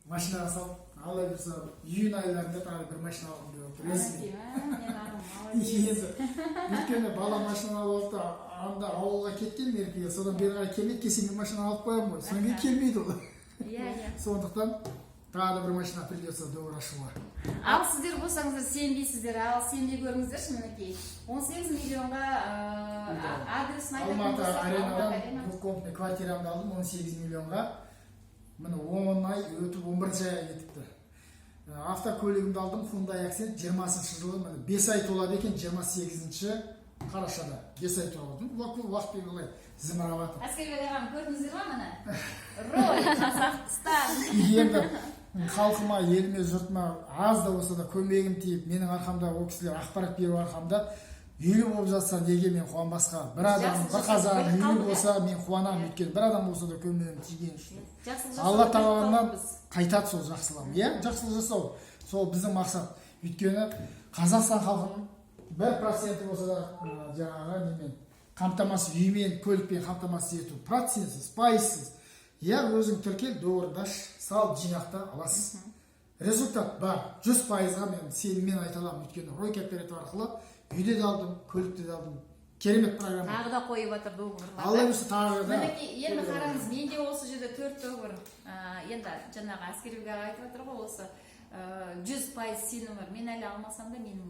машинаға салып ала берсе июнь айларында тағы бір машина алдым деп отыр өйткені бала машина алып алды анда ауылға кеткен меркеге содан бері қарай келмейді келсем мен машина алып қоямын ғой содан кейін келмейді ол сондықтан тағы бір машина придется доғар ашуға ал сіздер болсаңыздар сенбейсіздер ал сенбей көріңіздерші мінекей 18 миллионға адресын айтатын Алматы аренадан двухкомнатный квартирамды алдым 18 миллионға міне 10 ай өтіп 11 айға кетіпті автокөлігімді алдым Hyundai Accent 20-шы жылы міне 5 ай толады екен 28 қарашада 5 ай толады уақытпен қалай зымырап жатыр әскербек ағам көрдіңіздер ма міне рой Қазақстан енді халқыма еліме жұртыма аз да болса да көмегім тиіп менің арқамда ол кісілер ақпарат беру арқамда үйлі болып жатса неге мен қуанбасқа бір адам бір қазақ үйлі болса мен қуанамын өйткені бір адам болса да көмегім тигені үшін алла тағаладан қайтады сол жақсылығым иә жақсылық жасау сол біздің мақсат өйткені қазақстан халқының 1% болса да жаңағы немен қамтамасыз үймен көлікпен қамтамасыз ету процентсіз пайызсыз иә өзің тіркел доллардаш сал жинақта аласыз результат бар 100%-ға мен айта аламын өйткені рой кооператив арқылы үйде де алдым көлікте де алдым керемет программа тағы да қойып жатыр доғырлар алла бұйырса тағы да мінекей енді қараңыз менде осы жерде 4 доғыр енді жаңағы әскербек аға айтып жатыр ғой осы 100% сенім бар мен әлі алмасам да менің